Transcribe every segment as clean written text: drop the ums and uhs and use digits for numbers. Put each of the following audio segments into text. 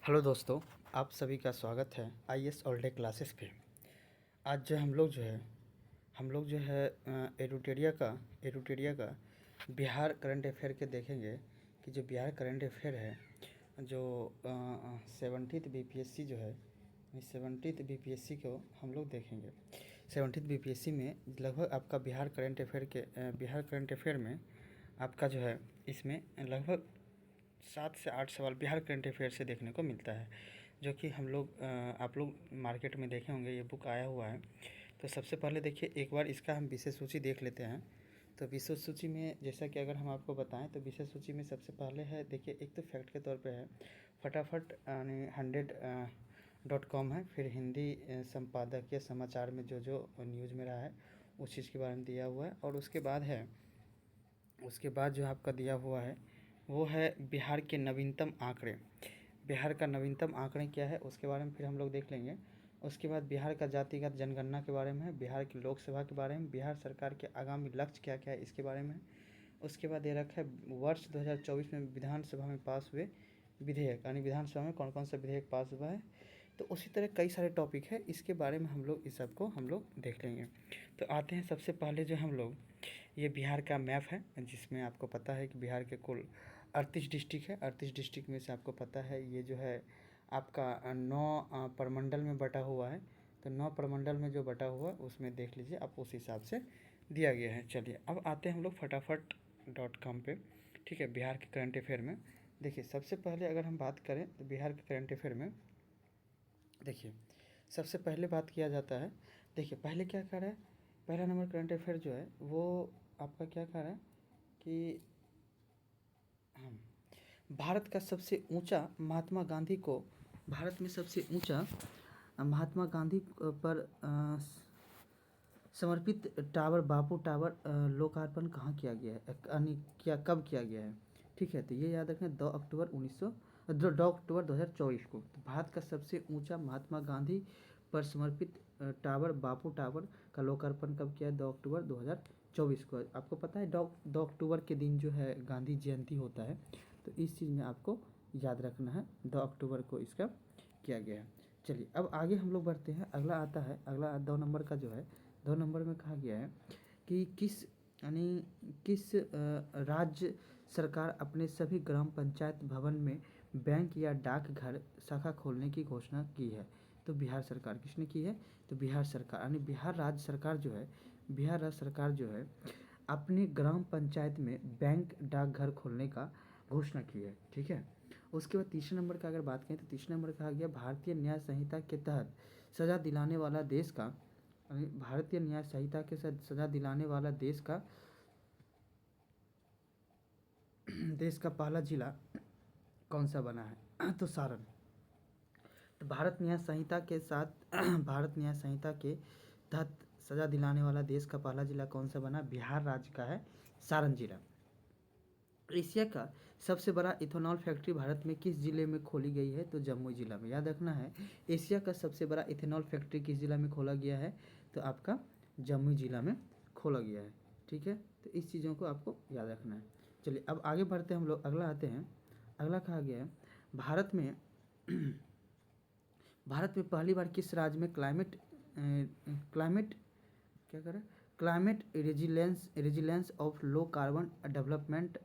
Hello दोस्तों, आप सभी का स्वागत है आईएएस ऑल डे क्लासेस पे। आज जो हम लोग जो है एडुटेरिया का बिहार करंट अफेयर के देखेंगे कि जो बिहार करंट अफेयर है जो 70th बीपीएससी जो है, 70th बीपीएससी को हम लोग देखेंगे। 70th बीपीएससी में लगभग आपका बिहार करंट अफेयर में आपका जो है इसमें लगभग 7 से 8 सवाल बिहार करंट अफेयर से देखने को मिलता है, जो कि आप लोग मार्केट में देखे होंगे, ये बुक आया हुआ है। तो सबसे पहले देखिए, एक बार इसका हम विषय सूची देख लेते हैं। तो विषय सूची में जैसा कि अगर हम आपको बताएं तो विषय सूची में सबसे पहले है, देखिए एक तो फैक्ट के तौर पे है फटाफट यानी 100.com है। फिर हिंदी संपादकीय समाचार में जो जो न्यूज़ में रहा है उस चीज़ के बारे में दिया हुआ है। और उसके बाद जो आपका दिया हुआ है वो है बिहार के नवीनतम आंकड़े। बिहार का नवीनतम आंकड़े क्या है उसके बारे में फिर हम लोग देख लेंगे। उसके बाद बिहार का जातिगत जनगणना के बारे में है, बिहार की लोकसभा के बारे में, बिहार सरकार के आगामी लक्ष्य क्या क्या है इसके बारे में है। उसके बाद ये रखा है वर्ष 2024 में विधानसभा में पास हुए विधेयक, यानी विधानसभा में कौन कौन सा विधेयक पास हुआ है। तो उसी तरह कई सारे टॉपिक है, इसके बारे में हम लोग इस सब को हम लोग देख लेंगे। तो आते हैं सबसे पहले जो हम लोग, ये बिहार का मैप है जिसमें आपको पता है कि बिहार के कुल 38 डिस्ट्रिक्ट है। 38 डिस्ट्रिक्ट में से आपको पता है ये जो है आपका 9 प्रमंडल में बटा हुआ है। तो 9 प्रमंडल में जो बटा हुआ है उसमें देख लीजिए आप, उस हिसाब से दिया गया है। चलिए अब आते हैं हम लोग फटाफट.com पे। ठीक है, बिहार के करंट अफेयर में देखिए सबसे पहले अगर हम बात करें तो बिहार के करंट अफेयर में देखिए सबसे पहले बात किया जाता है। देखिए पहले क्या कर रहा है, पहला नंबर करंट अफेयर जो है वो आपका क्या कर रहा है कि भारत का सबसे ऊंचा महात्मा गांधी को, भारत में सबसे ऊंचा महात्मा गांधी पर समर्पित टावर, बापू टावर लोकार्पण कहाँ किया गया है, यानी क्या कब किया गया है। ठीक है, तो ये याद रखना 2 अक्टूबर 2024 को। तो भारत का सबसे ऊंचा महात्मा गांधी पर समर्पित टावर, बापू टावर का लोकार्पण कब किया है, 2 अक्टूबर 2024 को। आपको पता है 2 अक्टूबर के दिन जो है गांधी जयंती होता है, तो इस चीज़ में आपको याद रखना है 2 अक्टूबर को इसका किया गया है। चलिए अब आगे हम लोग बढ़ते हैं। अगला आता है, अगला 2 नंबर का जो है, 2 नंबर में कहा गया है कि किस राज्य सरकार अपने सभी ग्राम पंचायत भवन में बैंक या डाकघर शाखा खोलने की घोषणा की है। तो बिहार सरकार, किसने की है, तो बिहार सरकार, यानी बिहार राज्य सरकार जो है, बिहार राज्य सरकार जो है अपने ग्राम पंचायत में बैंक डाकघर खोलने का घोषणा की है। ठीक है, उसके बाद तीसरे नंबर का अगर बात करें तो तीसरे नंबर कहा गया भारतीय न्याय संहिता के तहत सजा दिलाने वाला देश का, भारतीय न्याय संहिता के साथ सजा दिलाने वाला देश का पहला जिला कौन सा बना है, तो सारण। तो भारत न्याय संहिता के साथ भारत न्याय संहिता के तहत सजा दिलाने वाला देश का पहला जिला कौन सा बना, बिहार राज्य का है सारण जिला। एशिया का सबसे बड़ा इथेनॉल फैक्ट्री भारत में किस जिले में खोली गई है, तो जम्मू जिला में। याद रखना है एशिया का सबसे बड़ा इथेनॉल फैक्ट्री किस जिला में खोला गया है, तो आपका जम्मू जिला में खोला गया है। ठीक है, तो इस चीज़ों को आपको याद रखना है। चलिए अब आगे बढ़ते हैं हम लोग, अगला आते हैं। अगला कहा गया है भारत में पहली बार किस राज्य में क्लाइमेट क्या करें, climate resilience of low carbon development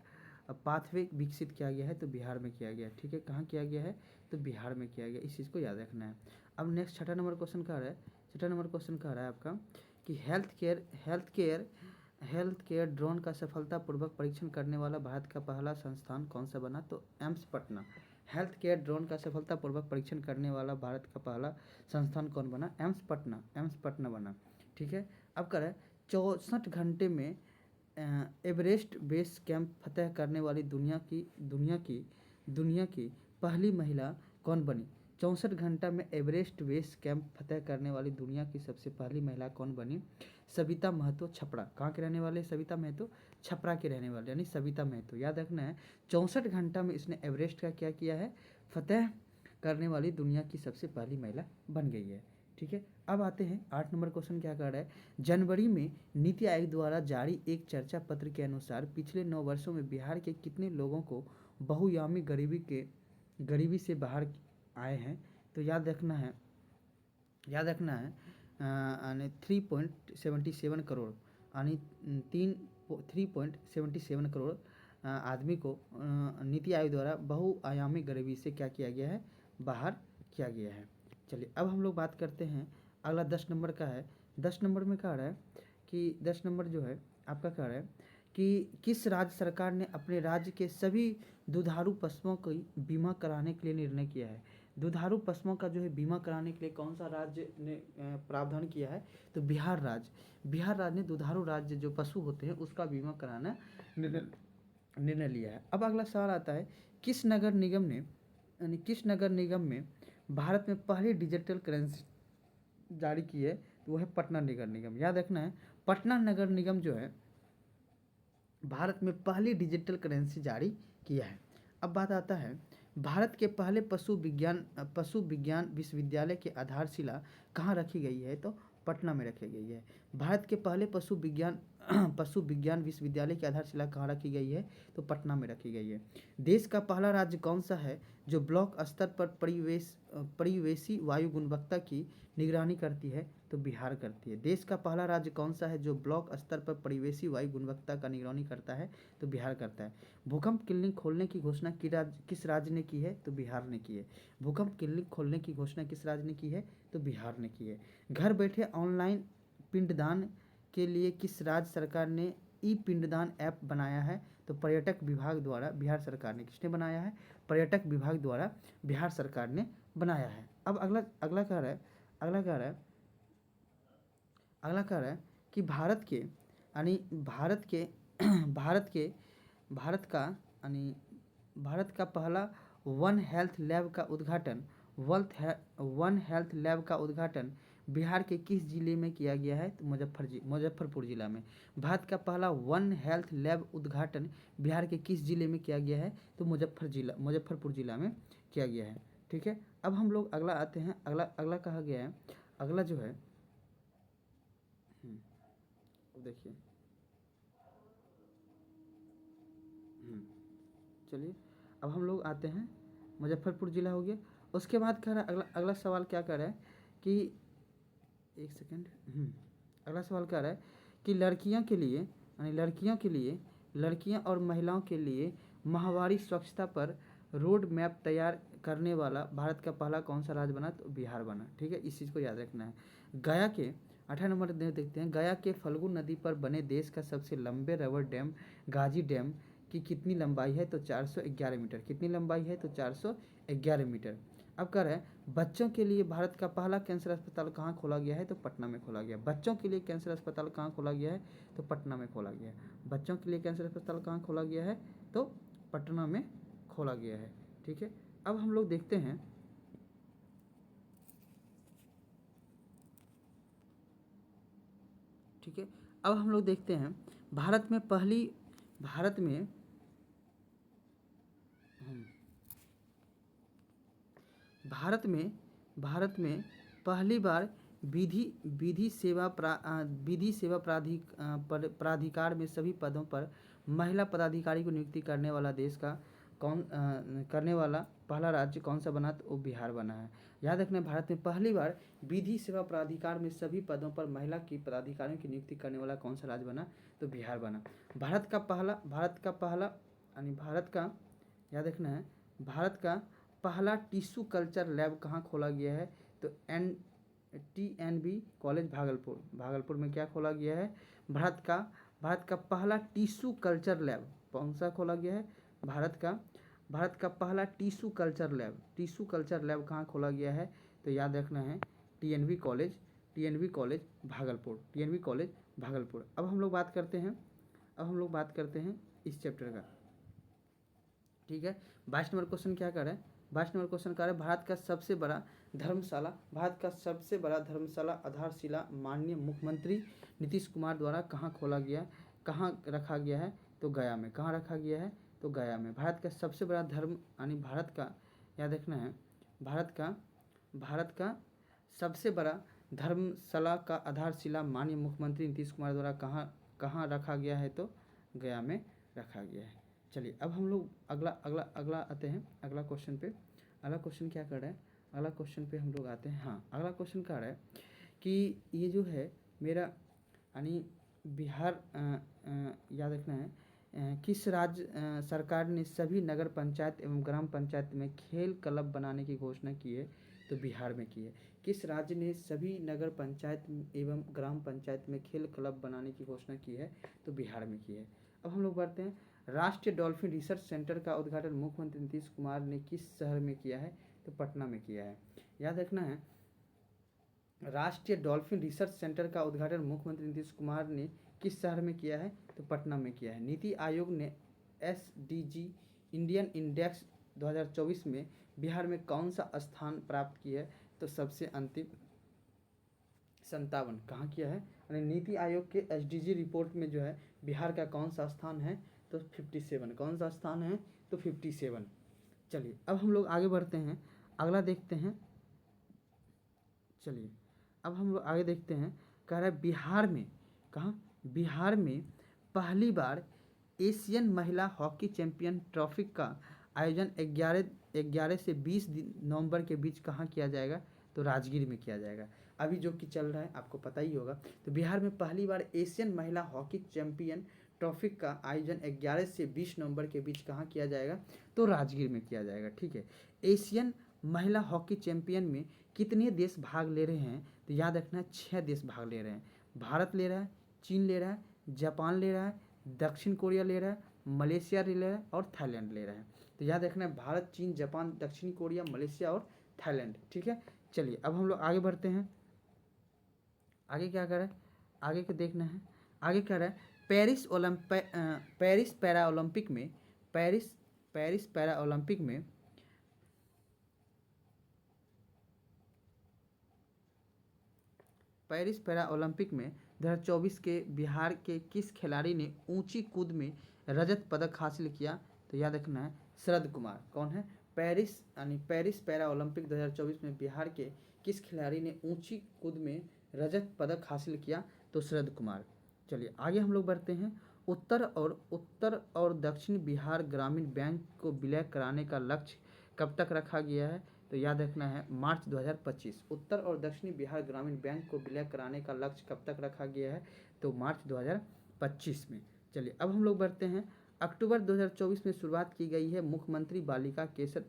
pathway विकसित किया गया है, तो बिहार में किया गया है। ठीक है, कहाँ किया गया है, तो बिहार में किया गया, इस चीज़ को याद रखना है। अब नेक्स्ट छठा नंबर क्वेश्चन कह रहा है, छठा नंबर क्वेश्चन कह रहा है आपका कि हेल्थ केयर ड्रोन का सफलतापूर्वक परीक्षण करने वाला भारत का पहला संस्थान कौन सा बना, तो AIIMS Patna. Health care drone का सफलतापूर्वक परीक्षण करने वाला भारत का पहला संस्थान कौन बना, एम्स पटना बना। ठीक है, अब करें 64 घंटे में एवरेस्ट बेस कैंप फतह करने वाली दुनिया की पहली महिला कौन बनी। 64 घंटा में एवरेस्ट बेस कैंप फतह करने वाली दुनिया की सबसे पहली महिला कौन बनी, सविता महतो छपरा। कहाँ के रहने वाले, सविता महतो छपरा के रहने वाले, यानी सविता महतो। याद रखना है 64 घंटा में इसने एवरेस्ट का क्या किया है, फतह करने वाली दुनिया की सबसे पहली महिला बन गई है। ठीक है, अब आते हैं 8 नंबर क्वेश्चन क्या कर रहा है, जनवरी में नीति आयोग द्वारा जारी एक चर्चा पत्र के अनुसार पिछले 9 वर्षों में बिहार के कितने लोगों को बहुआयामी गरीबी से बाहर आए हैं, तो याद रखना है यानी 3.77 करोड़ यानी 3.77 करोड़ आदमी को नीति आयोग द्वारा बहुआयामी गरीबी से क्या किया गया है, बाहर किया गया है। चलिए अब हम लोग बात करते हैं, अगला 10 नंबर का है। 10 नंबर में कह रहा है कि 10 नंबर जो है आपका कह रहा है कि किस राज्य सरकार ने अपने राज्य के सभी दुधारू पशुओं को बीमा कराने के लिए निर्णय किया है। दुधारू पशुओं का जो है बीमा कराने के लिए कौन सा राज्य ने प्रावधान किया है, तो बिहार राज्य ने दुधारू राज्य जो पशु होते हैं उसका बीमा कराना निर्णय लिया है। अब अगला सवाल आता है, किस नगर निगम में भारत में पहली डिजिटल करेंसी जारी की है, तो वो है पटना नगर निगम। याद रखना है, पटना नगर निगम जो है भारत में पहली डिजिटल करेंसी जारी किया है। अब बात आता है, भारत के पहले पशु विज्ञान विश्वविद्यालय की आधारशिला कहाँ रखी गई है, तो पटना में रखी गई है। भारत के पहले पशु विज्ञान विश्वविद्यालय की आधारशिला कहाँ रखी गई है, तो पटना में रखी गई है। देश का पहला राज्य कौन सा है जो ब्लॉक स्तर पर परिवेशी वायु गुणवत्ता की निगरानी करती है, तो बिहार करती है। देश का पहला राज्य कौन सा है जो ब्लॉक स्तर पर परिवेशी वायु गुणवत्ता का निगरानी करता है, तो बिहार करता है। भूकंप क्लिनिक खोलने की घोषणा किस राज्य ने की है, तो बिहार ने की है। भूकंप क्लिनिक खोलने की घोषणा किस राज्य ने की है, तो बिहार ने की है। घर बैठे ऑनलाइन पिंडदान के लिए किस राज्य सरकार ने ई पिंडदान ऐप बनाया है, तो पर्यटक विभाग द्वारा बिहार सरकार ने, किसने बनाया है, पर्यटक विभाग द्वारा बिहार सरकार ने बनाया है। अब अगला कह रहा है कि भारत का पहला वन हेल्थ लैब का उद्घाटन बिहार के किस जिले में किया गया है, तो मुजफ्फरपुर जिला में। भारत का पहला वन हेल्थ लैब उद्घाटन बिहार के किस जिले में किया गया है, तो मुजफ्फरपुर जिला में किया गया है। ठीक है, अब हम लोग अगला आते हैं। अगला कहा गया है, अगला जो है देखिए, चलिए अब हम लोग आते हैं, मुजफ्फरपुर जिला हो गया। उसके बाद कह रहा है अगला सवाल क्या कर रहा है कि एक सेकेंड, अगला सवाल कह रहा है कि लड़कियां और महिलाओं के लिए माहवारी स्वच्छता पर रोड मैप तैयार करने वाला भारत का पहला कौन सा राज्य बना, तो बिहार बना। ठीक है, इस चीज़ को याद रखना है। गया के 18 नंबर देखते हैं, गया के फल्गु नदी पर बने देश का सबसे लंबे रबर डैम गाजी डैम की कितनी लंबाई है, तो 411 मीटर। कितनी लंबाई है, तो 411 मीटर। अब कह रहे हैं बच्चों के लिए भारत का पहला कैंसर अस्पताल कहाँ खोला गया है, तो पटना में खोला गया। बच्चों के लिए कैंसर अस्पताल कहाँ खोला गया है, तो पटना में खोला गया है। बच्चों के लिए कैंसर अस्पताल कहाँ खोला गया है, तो पटना में खोला गया है। ठीक है, अब हम लोग देखते हैं, ठीक है, अब हम लोग देखते हैं भारत में पहली बार विधि सेवा प्राधिकार में सभी पदों पर महिला पदाधिकारी को नियुक्ति करने वाला देश का करने वाला पहला राज्य कौन सा बना, तो वो बिहार बना है। याद रखना, भारत में पहली बार विधि सेवा प्राधिकार में सभी पदों पर महिला की पदाधिकारियों की नियुक्ति करने वाला कौन सा राज्य बना, तो बिहार बना। भारत का याद रखना है, भारत का पहला टिश्यू कल्चर लैब कहाँ खोला गया है, तो TNB कॉलेज भागलपुर में क्या खोला गया है, भारत का पहला टिश्यू कल्चर लैब कौन सा खोला गया है, भारत का पहला टिश्यू कल्चर लैब कहाँ खोला गया है, तो याद रखना है TNB कॉलेज भागलपुर। अब हम लोग बात करते हैं इस चैप्टर का। ठीक है, 22 नंबर क्वेश्चन क्या कर रहे हैं, 22 नंबर क्वेश्चन कर रहे हैं भारत का सबसे बड़ा धर्मशाला आधारशिला माननीय मुख्यमंत्री नीतीश कुमार द्वारा कहाँ रखा गया है, तो गया में। कहाँ रखा गया है, तो गया में। भारत का सबसे बड़ा याद रखना है, भारत का सबसे बड़ा धर्मशाला का आधारशिला माननीय मुख्यमंत्री नीतीश कुमार द्वारा कहाँ रखा गया है, तो गया में रखा गया है। चलिए अब हम लोग अगला आते हैं अगला क्वेश्चन पे। अगला क्वेश्चन क्या कर रहा है, अगला क्वेश्चन पे हम लोग आते हैं। हाँ, अगला क्वेश्चन कह रहा है कि ये जो है मेरा यानी बिहार याद रखना है किस राज्य सरकार ने सभी नगर पंचायत एवं ग्राम पंचायत में खेल क्लब बनाने की घोषणा की है? तो बिहार में की है। किस राज्य ने सभी नगर पंचायत एवं ग्राम पंचायत में खेल क्लब बनाने की घोषणा की है? तो बिहार में की है। अब हम लोग बढ़ते हैं, राष्ट्रीय डॉल्फिन रिसर्च सेंटर का उद्घाटन मुख्यमंत्री नीतीश कुमार ने किस शहर में किया है? तो पटना में किया है। याद रखना है, राष्ट्रीय डॉल्फिन रिसर्च सेंटर का उद्घाटन मुख्यमंत्री नीतीश कुमार ने किस शहर में किया है? तो पटना में किया है। नीति आयोग ने SDG इंडियन इंडेक्स 2024 में बिहार में कौन सा स्थान प्राप्त किया है? तो सबसे अंतिम 57। कहाँ किया है? यानी नीति आयोग के SDG रिपोर्ट में जो है बिहार का कौन सा स्थान है? तो 57। कौन सा स्थान है? तो 57। चलिए अब हम लोग आगे बढ़ते हैं, अगला देखते हैं। चलिए अब हम लोग आगे देखते हैं, कह रहा है बिहार में, कहाँ? बिहार में पहली बार एशियन महिला हॉकी चैंपियन ट्रॉफी का आयोजन 11 से 20 नवंबर के बीच कहाँ किया जाएगा? तो राजगीर में किया जाएगा। अभी जो कि चल रहा है आपको पता ही होगा। तो बिहार में पहली बार एशियन महिला हॉकी चैंपियन ट्रॉफी का आयोजन 11 से 20 नवंबर के बीच कहाँ किया जाएगा? तो राजगीर में किया जाएगा। ठीक है, एशियन महिला हॉकी चैंपियन में कितने देश भाग ले रहे हैं? तो याद रखना है 6 देश भाग ले रहे हैं। भारत ले रहा है, चीन ले रहा है, जापान ले रहा है, दक्षिण कोरिया ले रहा है, मलेशिया ले रहा है और थाईलैंड ले रहा है। तो याद रखना है भारत, चीन, जापान, दक्षिण कोरिया, मलेशिया और थाईलैंड। ठीक है, चलिए अब हम लोग आगे बढ़ते हैं। आगे क्या कर रहा है, आगे को देखना है। आगे कह रहा है पेरिस पैरा ओलंपिक में पेरिस पैरा ओलंपिक में पेरिस पैरा ओलंपिक में 2024 के बिहार के किस खिलाड़ी ने ऊंची कूद में रजत पदक हासिल किया? तो याद रखना है शरद कुमार। कौन है? पेरिस पैरा ओलंपिक 2024 में बिहार के किस खिलाड़ी ने ऊंची कूद में रजत पदक हासिल किया? तो शरद कुमार। चलिए आगे हम लोग बढ़ते हैं। उत्तर और दक्षिण बिहार ग्रामीण बैंक को विलय कराने का लक्ष्य कब तक रखा गया है? तो याद रखना है मार्च 2025। उत्तर और दक्षिणी बिहार ग्रामीण बैंक को विलय कराने का लक्ष्य कब तक रखा गया है? तो मार्च 2025 में। चलिए अब हम लोग बढ़ते हैं, अक्टूबर 2024 में शुरुआत की गई है मुख्यमंत्री बालिका केसर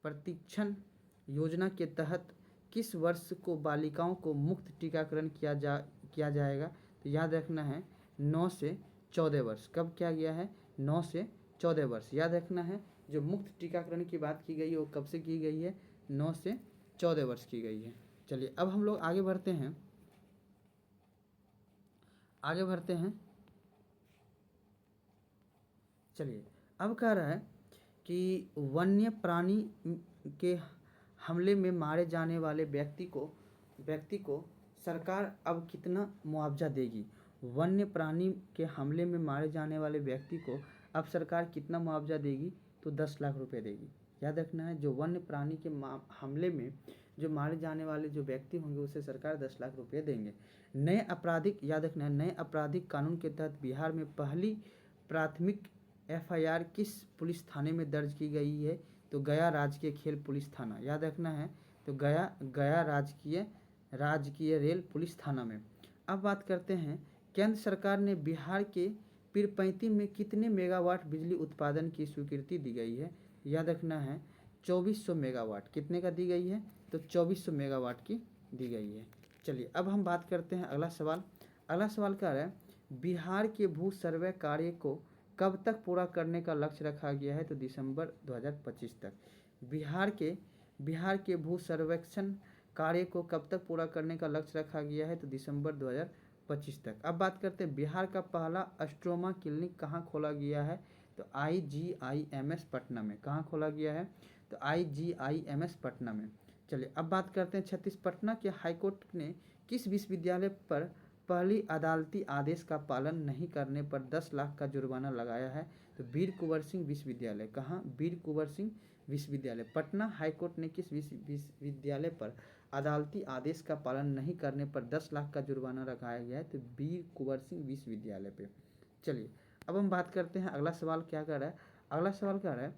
प्रशिक्षण योजना के तहत किस वर्ष को बालिकाओं को मुफ्त टीकाकरण किया जाएगा? तो याद रखना है 9 से 14 वर्ष। कब किया गया है? 9 से 14 वर्ष। याद रखना है जो मुफ्त टीकाकरण की बात की गई है वो कब से की गई है? 9 से 14 वर्ष की गई है। चलिए अब हम लोग आगे बढ़ते हैं, आगे बढ़ते हैं। चलिए अब कह रहा है कि वन्य प्राणी के हमले में मारे जाने वाले व्यक्ति को सरकार अब कितना मुआवजा देगी? वन्य प्राणी के हमले में मारे जाने वाले व्यक्ति को अब सरकार कितना मुआवजा देगी? तो 10 लाख रुपए देगी। याद रखना है जो वन्य प्राणी के हमले में जो मारे जाने वाले जो व्यक्ति होंगे उसे सरकार 10 लाख रुपये देंगे। याद रखना है नए आपराधिक कानून के तहत बिहार में पहली प्राथमिक FIR किस पुलिस थाने में दर्ज की गई है? तो गया राजकीय खेल पुलिस थाना। याद रखना है तो गया राजकीय रेल पुलिस थाना में। अब बात करते हैं, केंद्र सरकार ने बिहार के पीरपैंती में कितने मेगावाट बिजली उत्पादन की स्वीकृति दी गई है? याद रखना है 2400 मेगावाट। कितने का दी गई है? तो 2400 मेगावाट की दी गई है। चलिए अब हम बात करते हैं अगला सवाल। अगला सवाल क्या है, बिहार के भू सर्वे कार्य को कब तक पूरा करने का लक्ष्य रखा गया है? तो दिसंबर 2025 तक। बिहार के भू सर्वेक्षण कार्य को कब तक पूरा करने का लक्ष्य रखा गया है? तो दिसंबर 2025 तक। अब बात करते हैं बिहार का पहला स्ट्रोमा क्लिनिक कहाँ खोला गया है? तो IGIMS पटना में। कहाँ खोला गया है? तो IGIMS पटना में। चलिए अब बात करते हैं पटना के हाईकोर्ट ने किस विश्वविद्यालय पर पहली अदालती आदेश का पालन नहीं करने पर 10 लाख का जुर्माना लगाया है? तो वीर कुंवर सिंह विश्वविद्यालय। कहाँ? वीर कुंवर सिंह विश्वविद्यालय। पटना हाईकोर्ट ने किस विश्वविद्यालय पर अदालती आदेश का पालन नहीं करने पर 10 लाख का जुर्माना लगाया गया है? तो वीर कुंवर सिंह विश्वविद्यालय पे। चलिए अब हम बात करते हैं अगला सवाल क्या कर रहा है। अगला सवाल क्या रहा है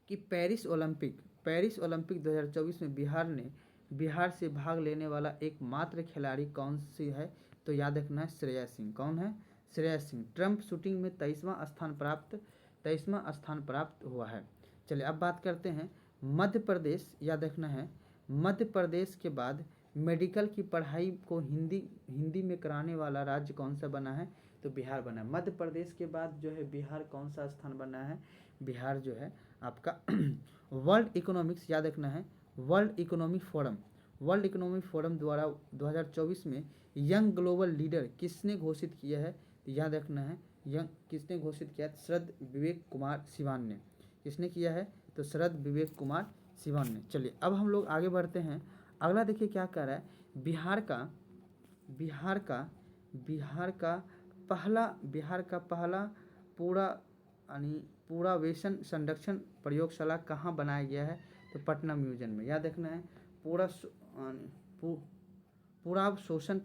कि पेरिस ओलंपिक 2024 में बिहार से भाग लेने वाला एकमात्र खिलाड़ी कौन सी है? तो याद रखना है श्रेया सिंह। कौन है? श्रेया सिंह। ट्रम्प शूटिंग में 23वां स्थान प्राप्त हुआ है। चलिए अब बात करते हैं मध्य प्रदेश। याद रखना है मध्य प्रदेश के बाद मेडिकल की पढ़ाई को हिंदी में कराने वाला राज्य कौन सा बना है? तो बिहार बना है। मध्य प्रदेश के बाद जो है बिहार कौन सा स्थान बना है? बिहार जो है आपका वर्ल्ड इकोनॉमिक्स, याद रखना है वर्ल्ड इकोनॉमिक फोरम द्वारा 2024 में यंग ग्लोबल लीडर किसने घोषित किया है? तो याद रखना है किसने घोषित किया है? शरद विवेक कुमार सिवान ने। किसने किया है? तो शरद विवेक कुमार सिवान ने। चलिए अब हम लोग आगे बढ़ते हैं। अगला देखिए क्या कर रहा है। बिहार का पहला पूरा वेसन संरक्षण प्रयोगशाला कहाँ बनाया गया है? तो पटना म्यूजियम में। याद रखना है पूरा शोषण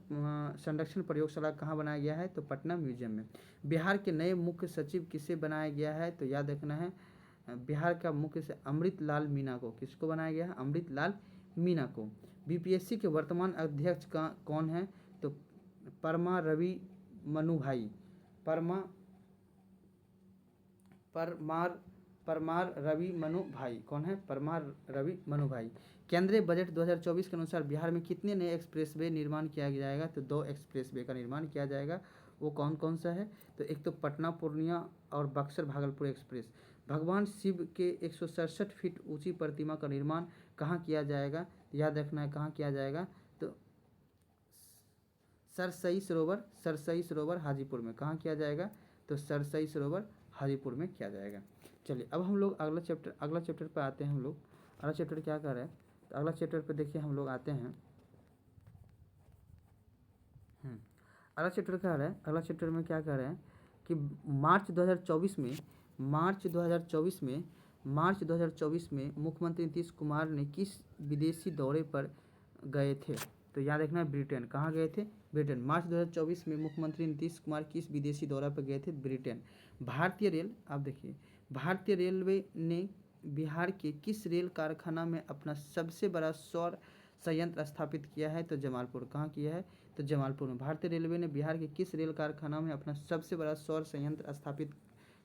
संरक्षण प्रयोगशाला कहाँ बनाया गया है? तो पटना म्यूजियम में। बिहार के नए मुख्य सचिव किसे बनाया गया है? तो याद रखना है बिहार का मुख्य से अमृत लाल मीना को। किसको बनाया गया है? अमृत लाल मीना को। बीपीएससी के वर्तमान अध्यक्ष कौन है? तो परमार रवि मनु भाई। परमार रवि मनु भाई। कौन है? परमार रवि मनु भाई। केंद्रीय बजट 2024 के अनुसार बिहार में कितने नए एक्सप्रेसवे निर्माण किया जाएगा? तो 2 एक्सप्रेसवे का निर्माण किया जाएगा। वो कौन कौन सा है? तो एक तो पटना पूर्णिया और बक्सर भागलपुर एक्सप्रेस। भगवान शिव के 167 फीट ऊंची प्रतिमा का निर्माण कहाँ किया जाएगा? याद रखना है कहाँ किया जाएगा? तो सरसई सरोवर हाजीपुर में। कहाँ किया जाएगा? तो सरसई सरोवर हाजीपुर में किया जाएगा। चलिए अब हम लोग अगला चैप्टर पर आते हैं। हम लोग अगला चैप्टर क्या कर रहे हैं? तो अगला चैप्टर पर देखिए हम लोग आते हैं। अगला चैप्टर क्या है? अगला चैप्टर में क्या कर रहे हैं कि मार्च 2024 में मुख्यमंत्री नीतीश कुमार ने किस विदेशी दौरे पर गए थे? तो याद रखना है ब्रिटेन। कहाँ गए थे? ब्रिटेन। मार्च 2024 में मुख्यमंत्री नीतीश कुमार किस विदेशी दौरे पर गए थे? ब्रिटेन। आप देखिए भारतीय रेलवे ने बिहार के किस रेल कारखाना में अपना सबसे बड़ा सौर संयंत्र स्थापित किया है? तो जमालपुर। कहाँ किया है? तो जमालपुर में। भारतीय रेलवे ने बिहार के किस रेल कारखाना में अपना सबसे बड़ा सौर संयंत्र स्थापित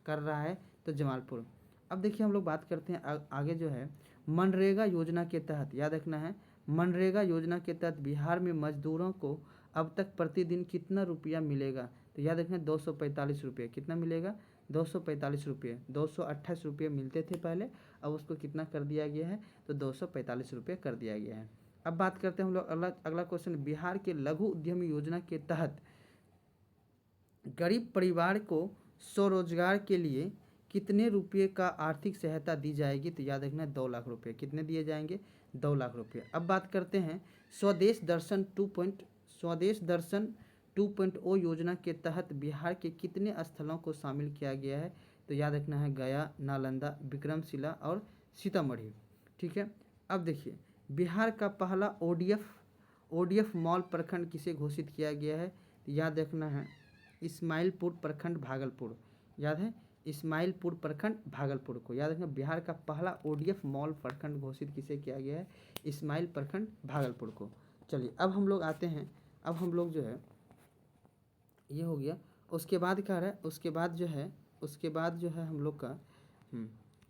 कर रहा है? तो जमालपुर। अब देखिए हम लोग बात करते हैं आगे जो है मनरेगा योजना के तहत। याद रखना है मनरेगा योजना के तहत बिहार में मजदूरों को अब तक प्रतिदिन कितना रुपया मिलेगा? तो याद रखना 245 रुपये। कितना मिलेगा? 245 रुपये। 228 रुपये मिलते थे पहले, अब उसको कितना कर दिया गया है? तो 245 रुपये कर दिया गया है। अब बात करते हैं हम लोग अगला क्वेश्चन। बिहार के लघु उद्यमी योजना के तहत गरीब परिवार को स्वरोजगार के लिए कितने रुपये का आर्थिक सहायता दी जाएगी? तो याद रखना 2 लाख रुपये। कितने दिए जाएंगे? 2 लाख रुपये। अब बात करते हैं स्वदेश दर्शन 2.0 योजना के तहत बिहार के कितने स्थलों को शामिल किया गया है? तो याद रखना है गया, नालंदा, विक्रमशिला और सीतामढ़ी। ठीक है। अब देखिए बिहार का पहला ओडीएफ मॉल प्रखंड किसे घोषित किया गया है? याद रखना है इस्माइलपुर प्रखंड भागलपुर। याद है इस्माइलपुर प्रखंड भागलपुर को। याद रखना बिहार का पहला ओडीएफ मॉल प्रखंड घोषित किसे किया गया है? इस्माइल प्रखंड भागलपुर को। चलिए अब हम लोग आते हैं। अब हम लोग जो है ये हो गया। उसके बाद क्या है? उसके बाद जो है हम लोग का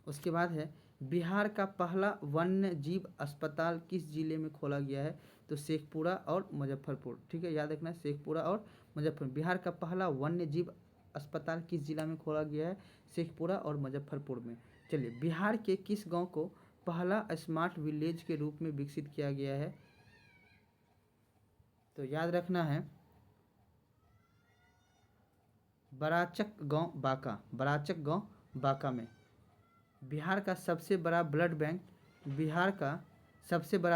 उसके बाद है बिहार का पहला वन्य जीव अस्पताल किस जिले में खोला गया है? तो शेखपुरा और मुजफ्फरपुर। ठीक है, याद रखना है शेखपुरा और मुजफ्फरपुर। बिहार का पहला वन्य जीव अस्पताल किस जिला में खोला गया है? शेखपुरा और मुजफ्फरपुर में। चलिए बिहार के किस गांव को पहला स्मार्ट विलेज के रूप में विकसित किया गया है? तो याद रखना है बराचक गांव बांका में। बिहार का सबसे बड़ा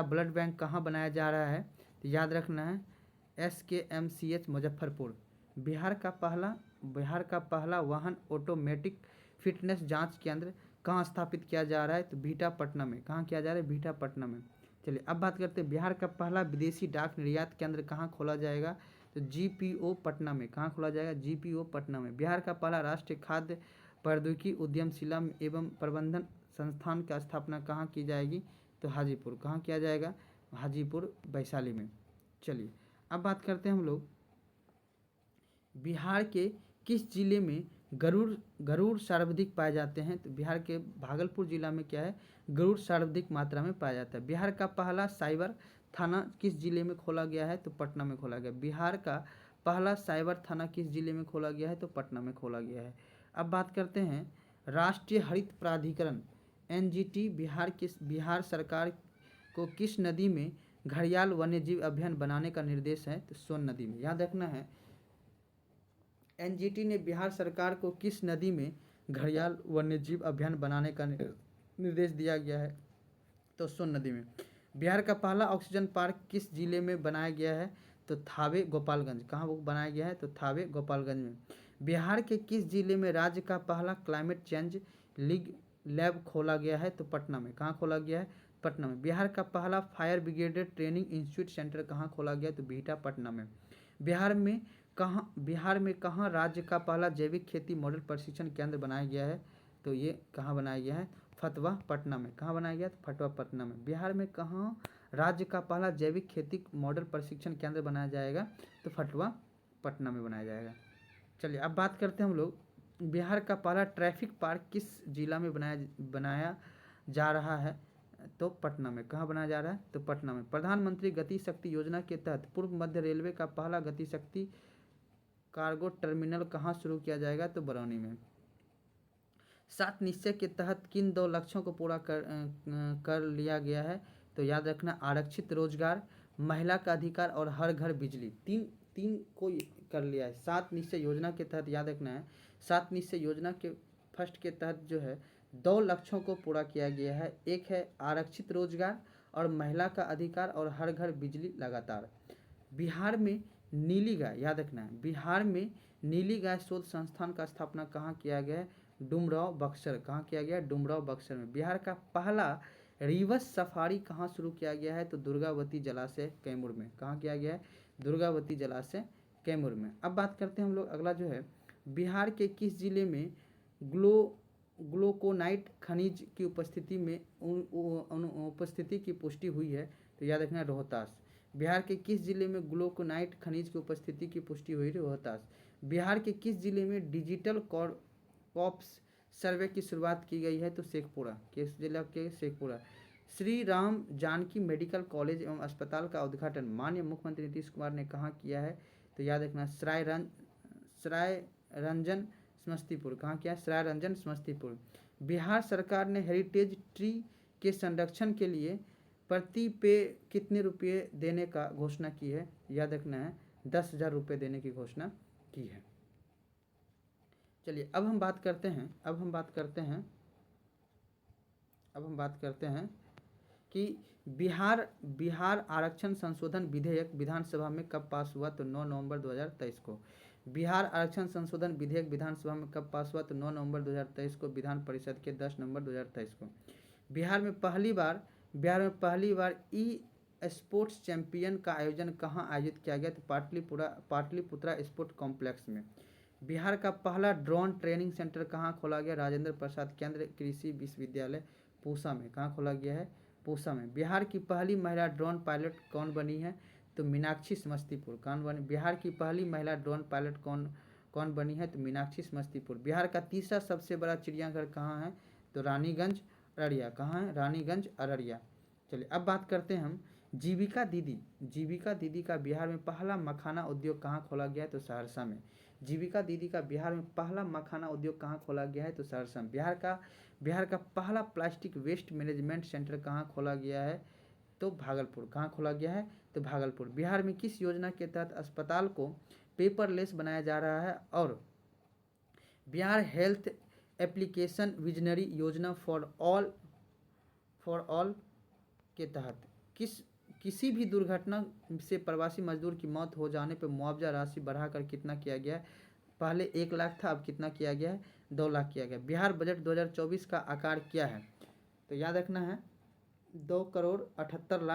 ब्लड बैंक कहाँ बनाया जा रहा है? तो याद रखना है SKMCH मुजफ्फरपुर। बिहार का पहला वाहन ऑटोमेटिक फिटनेस जांच केंद्र कहाँ स्थापित किया जा रहा है? तो भीटा पटना में। कहाँ किया जा रहा है? भीटा पटना में। चलिए अब बात करते हैं बिहार का पहला विदेशी डाक निर्यात केंद्र कहाँ खोला जाएगा? तो GPO पटना में। कहाँ खोला जाएगा? GPO पटना में। बिहार का पहला राष्ट्रीय खाद्य प्रौद्योगिकी उद्यमशिला एवं प्रबंधन संस्थान का स्थापना कहाँ की जाएगी? तो हाजीपुर। कहाँ किया जाएगा? हाजीपुर वैशाली में। चलिए अब बात करते हैं हम लोग बिहार के किस जिले में गरुड़ सर्वाधिक पाए जाते हैं? तो बिहार के भागलपुर जिला में क्या है? गरुड़ सर्वाधिक मात्रा में पाया जाता है। बिहार का पहला साइबर थाना किस जिले में खोला गया है? तो पटना में खोला गया। बिहार का पहला साइबर थाना किस जिले में खोला गया है? तो पटना में खोला गया है। अब बात करते हैं राष्ट्रीय हरित प्राधिकरण एनजीटी बिहार सरकार को किस नदी में घड़ियाल वन्यजीव अभयारण्य बनाने का निर्देश है? तो सोन नदी में। याद रखना है एनजीटी ने बिहार सरकार को किस नदी में घड़ियाल वन्यजीव अभयारण्य बनाने का निर्देश दिया गया है? तो सोन नदी में। बिहार का पहला ऑक्सीजन पार्क किस जिले में बनाया गया है? तो थावे गोपालगंज। कहाँ वो बनाया गया है? तो थावे गोपालगंज में। बिहार के किस जिले में राज्य का पहला क्लाइमेट चेंज लैब खोला गया है? तो पटना में। कहाँ खोला गया है? पटना में। बिहार का पहला fire brigade training institute centre कहाँ खोला गया? तो बिहटा पटना में। बिहार में कहाँ राज्य का पहला जैविक खेती मॉडल प्रशिक्षण केंद्र बनाया गया है? तो ये कहाँ बनाया गया है? फतवा पटना में। कहाँ बनाया गया? तो फतवा पटना में। बिहार में कहाँ राज्य का पहला जैविक खेती मॉडल प्रशिक्षण केंद्र बनाया जाएगा? तो फतवा पटना में बनाया जाएगा। चलिए अब बात करते हैं हम लोग बिहार का पहला ट्रैफिक पार्क किस जिला में बनाया जा रहा है? तो पटना में। कहाँ बनाया जा रहा है? तो पटना में। प्रधानमंत्री गति शक्ति योजना के तहत पूर्व मध्य रेलवे का पहला गति शक्ति कार्गो टर्मिनल कहाँ शुरू किया जाएगा? तो बरौनी में। 7 निश्चय के तहत किन 2 लक्ष्यों को पूरा कर लिया गया है? तो याद रखना आरक्षित रोजगार, महिला का अधिकार और हर घर बिजली। तीन को कर लिया है। 7 निश्चय योजना के तहत याद रखना है 7 निश्चय योजना के फर्स्ट के तहत जो है 2 लक्ष्यों को पूरा किया गया है। एक है आरक्षित रोजगार और महिला का अधिकार और हर घर बिजली लगातार। बिहार में नीली गाय, याद रखना है बिहार में नीली गाय शोध संस्थान का स्थापना कहाँ किया गया है? डुमरांव बक्सर। कहाँ किया गया? डुमरांव बक्सर में। बिहार का पहला रिवर्स सफारी कहाँ शुरू किया गया है? तो दुर्गावती जलाशय कैमूर में। कहाँ किया गया है? दुर्गावती जलाशय कैमूर में। अब बात करते हैं हम लोग अगला जो है बिहार के किस जिले में ग्लूकोनाइट खनिज की उपस्थिति की पुष्टि हुई है? तो याद रखना रोहतास। बिहार के किस जिले में ग्लूकोनाइट खनिज की उपस्थिति की पुष्टि हुई? रोहतास। बिहार के किस जिले में डिजिटल कॉर्प्स सर्वे की शुरुआत की गई है? तो शेखपुरा। किस जिला के? शेखपुरा। श्री राम जानकी मेडिकल कॉलेज एवं अस्पताल का उद्घाटन माननीय मुख्यमंत्री नीतीश कुमार ने कहाँ किया है? तो याद रखना सराय रंजन समस्तीपुर। कहाँ किया? सराय रंजन समस्तीपुर। बिहार सरकार ने हेरिटेज ट्री के संरक्षण के लिए प्रति पे कितने रुपये देने का घोषणा की है? याद रखना है 10,000 रुपये देने की घोषणा की है। चलिए अब हम बात करते हैं कि बिहार आरक्षण संशोधन विधेयक विधानसभा में कब पास हुआ? तो 9 नवंबर 2023 को। बिहार आरक्षण संशोधन विधेयक विधानसभा में कब पास हुआ? तो 9 नवंबर 2023 को। विधान परिषद के 10 नवंबर 2023 को। बिहार में पहली बार ई स्पोर्ट्स चैंपियन का आयोजन कहाँ आयोजित किया गया? तो पाटलिपुत्रा स्पोर्ट कॉम्प्लेक्स में। बिहार का पहला ड्रोन ट्रेनिंग सेंटर कहाँ खोला गया? राजेंद्र प्रसाद केंद्र कृषि विश्वविद्यालय पूसा में। कहाँ खोला गया है? पूसा में। बिहार की पहली महिला ड्रोन पायलट कौन बनी है? तो मीनाक्षी समस्तीपुर। कौन बनी? बिहार की पहली महिला ड्रोन पायलट कौन बनी है? तो मीनाक्षी समस्तीपुर। बिहार का तीसरा सबसे बड़ा चिड़ियाघर कहाँ है? तो रानीगंज अररिया। कहाँ है? रानीगंज अररिया। चलिए अब बात करते हैं हम जीविका दीदी का बिहार में पहला मखाना उद्योग कहाँ खोला गया है? तो सहरसा में। जीविका दीदी का बिहार में पहला मखाना उद्योग कहाँ खोला गया है? तो सहरसा में। बिहार का पहला प्लास्टिक वेस्ट मैनेजमेंट सेंटर कहाँ खोला गया है? तो भागलपुर। कहाँ खोला गया है? तो भागलपुर। बिहार में किस योजना के तहत अस्पताल को पेपरलेस बनाया जा रहा है? और बिहार हेल्थ एप्लीकेशन विजनरी योजना फॉर ऑल के तहत किसी भी दुर्घटना से प्रवासी मजदूर की मौत हो जाने पर मुआवजा राशि बढ़ाकर कितना किया गया है? पहले 1 लाख था, अब कितना किया गया है? 2 लाख किया गया। बिहार बजट 2024 का आकार क्या है? तो याद रखना है 2,78,00,000